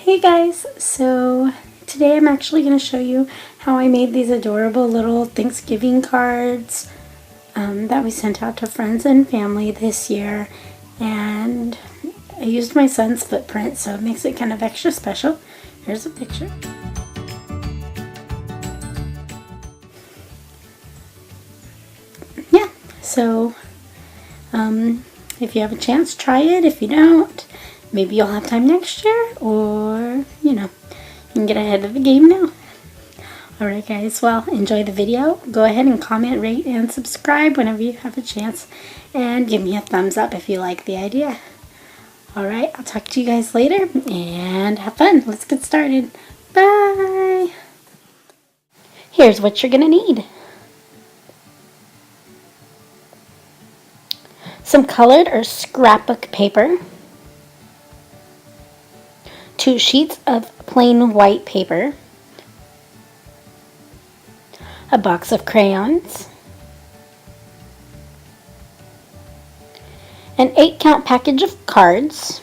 Hey guys, so today I'm actually going to show you how I made these adorable little Thanksgiving cards that we sent out to friends and family this year, and I used my son's footprint, so it makes it kind of extra special. Here's a picture. Yeah, so if you have a chance, try it. If you don't, maybe you'll have time next year, or you can get ahead of the game now. Alright guys, well, enjoy the video. Go ahead and comment, rate, and subscribe whenever you have a chance. And give me a thumbs up if you like the idea. Alright, I'll talk to you guys later, and have fun. Let's get started. Bye! Here's what you're going to need. Some colored or scrapbook paper. 2 sheets of plain white paper. A box of crayons, an 8-count package of cards,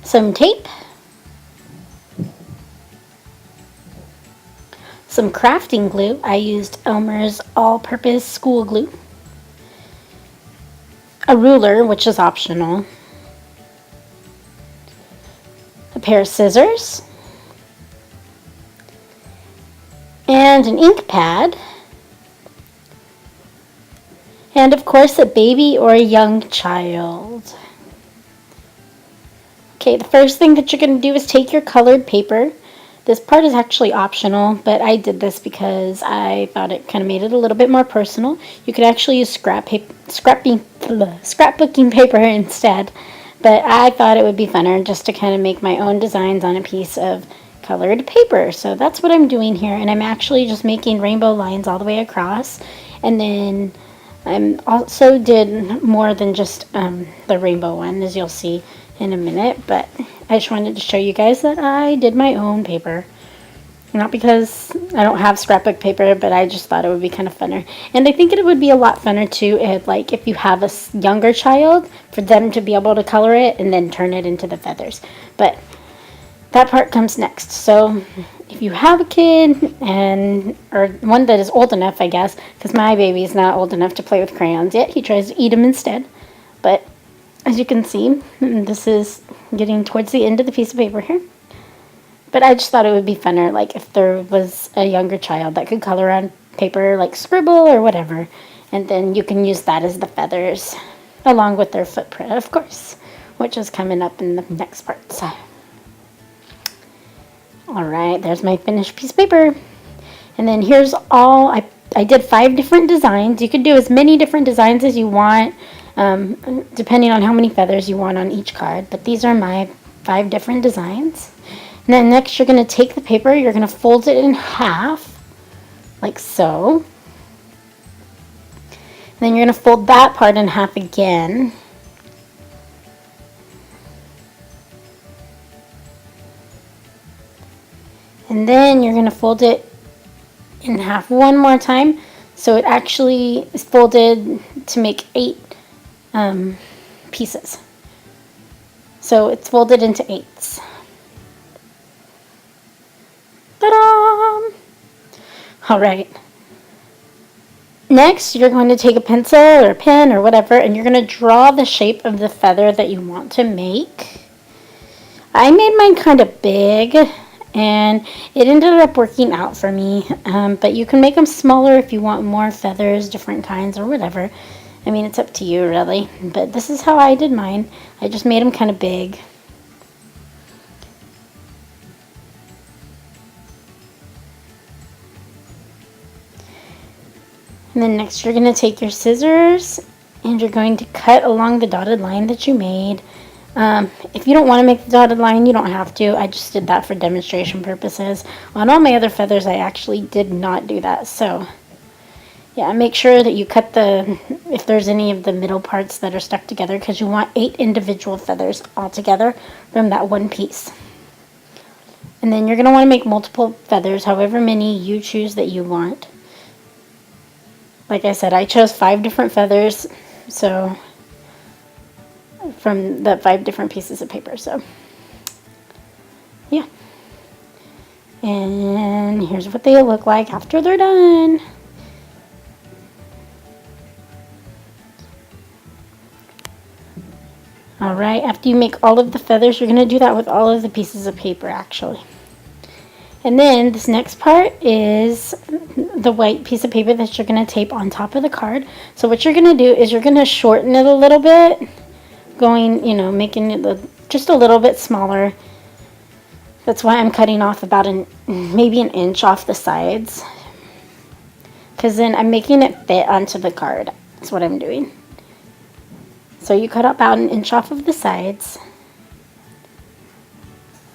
some tape, some crafting glue. I used Elmer's all-purpose school glue, a ruler, which is optional, a pair of scissors, and an ink pad, and of course a baby or a young child. Okay, the first thing that you're going to do is take your colored paper. This part is actually optional, but I did this because I thought it kind of made it a little bit more personal. You could actually use scrapbooking paper instead, but I thought it would be funner just to kind of make my own designs on a piece of colored paper. So that's what I'm doing here, and I'm actually just making rainbow lines all the way across. And then I also did more than just the rainbow one, as you'll see in a minute, but I just wanted to show you guys that I did my own paper. Not because I don't have scrapbook paper, but I just thought it would be kind of funner. And I think it would be a lot funner too if you have a younger child, for them to be able to color it and then turn it into the feathers. But that part comes next. So if you have a kid, or one that is old enough, I guess, because my baby is not old enough to play with crayons yet. He tries to eat them instead. But as you can see, this is getting towards the end of the piece of paper here. But I just thought it would be funner, like if there was a younger child that could color on paper, like scribble or whatever. And then you can use that as the feathers, along with their footprint, of course, which is coming up in the next part. So. Alright, there's my finished piece of paper. And then here's all, I did 5 different designs. You could do as many different designs as you want, depending on how many feathers you want on each card. But these are my 5 different designs. And then next you're going to take the paper, you're going to fold it in half, like so. And then you're going to fold that part in half again. And then you're going to fold it in half one more time, so it actually is folded to make 8 pieces. So it's folded into 8s. Ta-da! Alright. Next, you're going to take a pencil or a pen or whatever, and you're going to draw the shape of the feather that you want to make. I made mine kind of big, and it ended up working out for me, but you can make them smaller if you want more feathers, different kinds, or whatever. I mean, it's up to you, really, but this is how I did mine. I just made them kind of big. And then next you're going to take your scissors, and you're going to cut along the dotted line that you made. If you don't want to make the dotted line, you don't have to. I just did that for demonstration purposes. On all my other feathers, I actually did not do that. So, yeah, make sure that you cut if there's any of the middle parts that are stuck together, because you want 8 individual feathers all together from that one piece. And then you're going to want to make multiple feathers, however many you choose that you want. Like I said, I chose 5 different feathers, so from the 5 different pieces of paper. So Yeah. And here's what they look like after they're done. Alright, after you make all of the feathers, you're going to do that with all of the pieces of paper actually. And then this next part is the white piece of paper that you're going to tape on top of the card. So what you're going to do is you're going to shorten it a little bit, going, making it just a little bit smaller. That's why I'm cutting off about maybe an inch off the sides. Because then I'm making it fit onto the card. That's what I'm doing. So you cut about an inch off of the sides.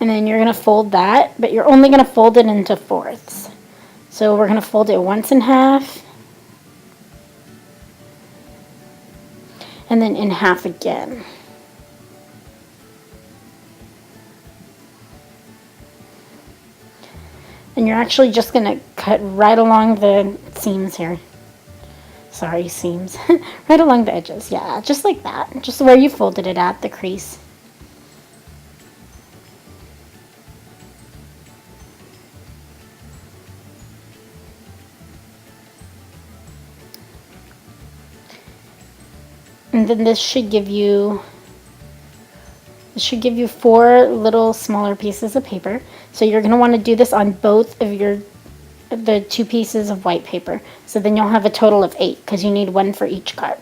And then you're going to fold that, but you're only going to fold it into fourths. So we're going to fold it once in half. And then in half again. And you're actually just going to cut right along the seams here. Sorry, seams. Right along the edges. Yeah, just like that. Just where you folded it at, the crease. And then this should give you 4 little smaller pieces of paper. So you're going to want to do this on both of the 2 pieces of white paper. So then you'll have a total of 8 because you need 1 for each card.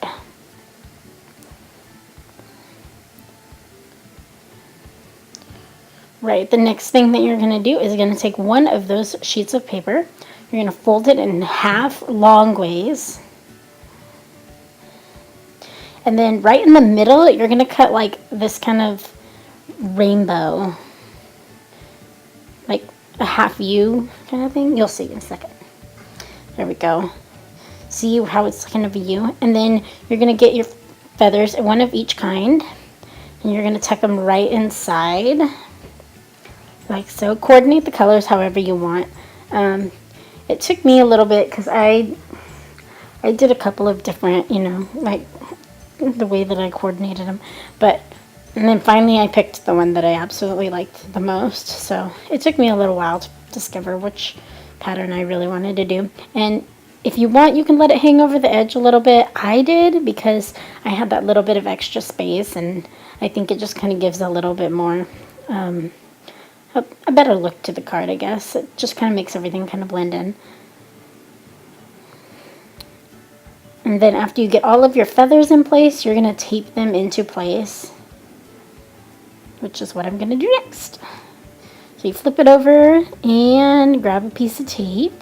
Right, the next thing that you're going to do is going to take one of those sheets of paper. You're going to fold it in half long ways. And then right in the middle, you're going to cut like this kind of rainbow. Like a half U kind of thing. You'll see in a second. There we go. See how it's kind of a U? And then you're going to get your feathers, one of each kind. And you're going to tuck them right inside. Like so. Coordinate the colors however you want. It took me a little bit because I did a couple of different, like the way that I coordinated them. And then finally I picked the one that I absolutely liked the most. So it took me a little while to discover which pattern I really wanted to do. And if you want, you can let it hang over the edge a little bit. I did because I had that little bit of extra space, and I think it just kind of gives a little bit more, a better look to the card, I guess. It just kind of makes everything kind of blend in. And then after you get all of your feathers in place, you're going to tape them into place, which is what I'm going to do next. So you flip it over and grab a piece of tape.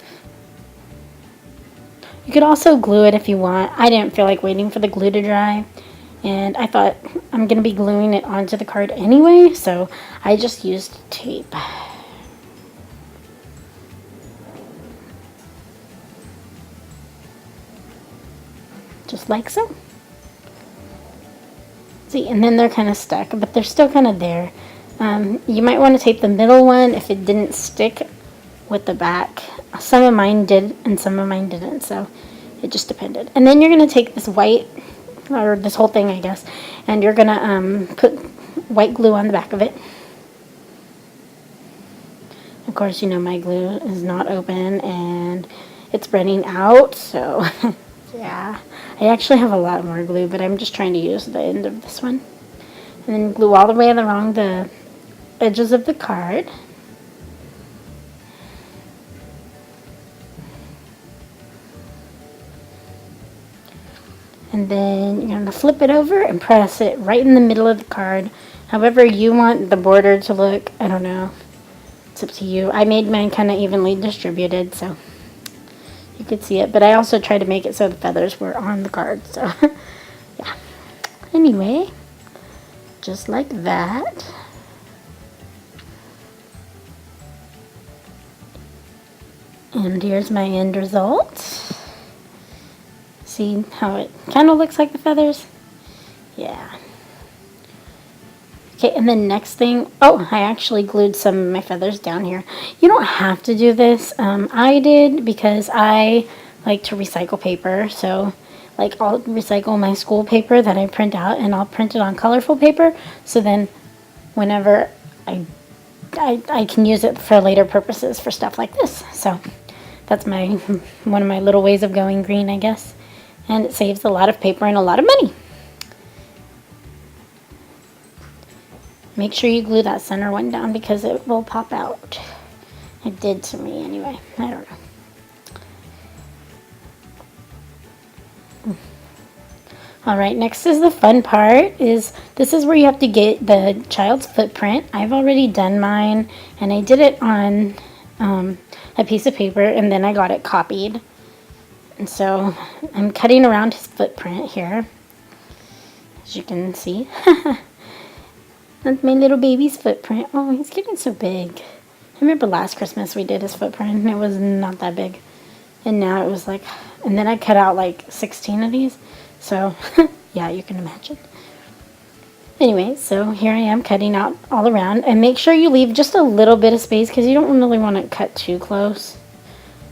You could also glue it if you want. I didn't feel like waiting for the glue to dry, and I thought I'm going to be gluing it onto the card anyway, so I just used tape. Just like so. See, and then they're kind of stuck, but they're still kind of there. You might want to tape the middle one if it didn't stick with the back. Some of mine did and some of mine didn't, so it just depended. And then you're going to take this white, or this whole thing I guess, and you're going to put white glue on the back of it. Of course, my glue is not open and it's running out, so yeah. I actually have a lot more glue, but I'm just trying to use the end of this one. And then glue all the way along the edges of the card. And then you're going to flip it over and press it right in the middle of the card. However you want the border to look, I don't know. It's up to you. I made mine kind of evenly distributed, so you could see it. But I also tried to make it so the feathers were on the card, so yeah. Anyway, just like that. And here's my end result. See how it kind of looks like the feathers? Yeah. Okay, and then next thing, I actually glued some of my feathers down here. You don't have to do this. I did because I like to recycle paper. So, like, I'll recycle my school paper that I print out and I'll print it on colorful paper. So then whenever I I can use it for later purposes for stuff like this. So that's one of my little ways of going green, I guess. And it saves a lot of paper and a lot of money. Make sure you glue that center one down because it will pop out. It did to me anyway. I don't know. Alright, next is the fun part. This is where you have to get the child's footprint. I've already done mine, and I did it on a piece of paper, and then I got it copied. And so I'm cutting around his footprint here, as you can see. That's my little baby's footprint. Oh, he's getting so big. I remember last Christmas we did his footprint, and it was not that big. And now it was like, and then I cut out like 16 of these. So, yeah, you can imagine. Anyway, so here I am cutting out all around. And make sure you leave just a little bit of space because you don't really want to cut too close.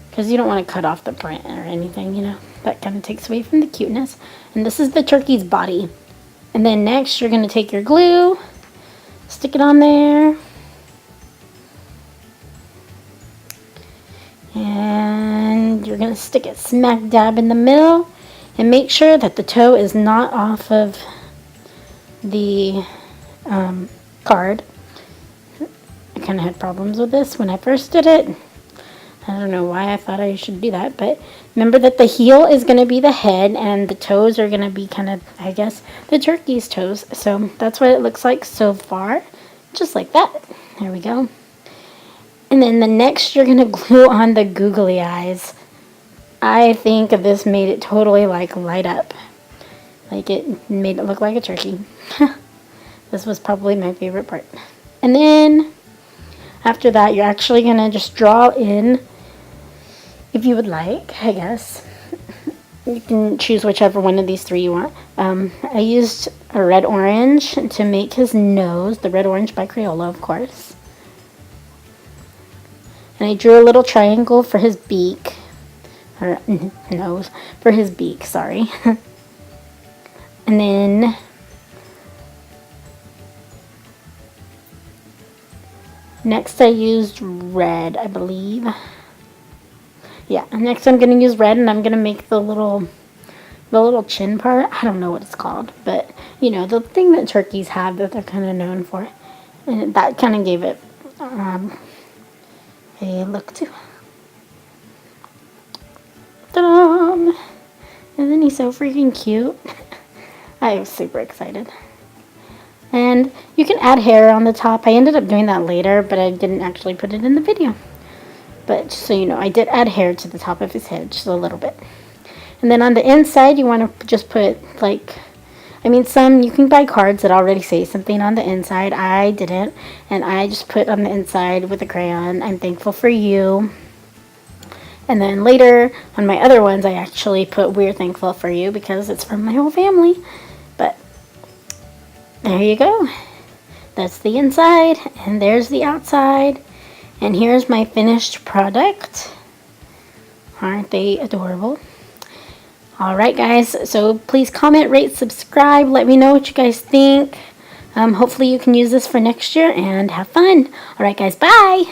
Because you don't want to cut off the print or anything, you know. That kind of takes away from the cuteness. And this is the turkey's body. And then next you're going to take your glue, stick it on there. And you're going to stick it smack dab in the middle. And make sure that the toe is not off of the card. I kind of had problems with this when I first did it. I don't know why I thought I should do that, but remember that the heel is going to be the head and the toes are going to be kind of, I guess, the turkey's toes. So that's what it looks like so far. Just like that. There we go. And then the next you're going to glue on the googly eyes. I think this made it totally like light up. Like it made it look like a turkey. This was probably my favorite part. And then after that you're actually going to just draw in, if you would like, I guess. You can choose whichever one of these three you want. I used a red orange to make his nose, the red orange by Crayola, of course. And I drew a little triangle for his beak. Or nose, for his beak, sorry. And then next I used red, I believe. Yeah, next I'm going to use red and I'm going to make the little chin part. I don't know what it's called, but you know, the thing that turkeys have that they're kind of known for. And that kind of gave it a look to. Ta-da! Isn't he so freaking cute? I was super excited. And you can add hair on the top. I ended up doing that later, but I didn't actually put it in the video. But just so you know, I did add hair to the top of his head, just a little bit. And then on the inside, you want to just put, like, I mean, you can buy cards that already say something on the inside. I didn't. And I just put on the inside with a crayon, I'm thankful for you. And then later, on my other ones, I actually put we're thankful for you because it's from my whole family. But there you go. That's the inside, and there's the outside. And here's my finished product. Aren't they adorable? Alright guys, so please comment, rate, subscribe. Let me know what you guys think. Hopefully you can use this for next year and have fun. Alright guys, bye!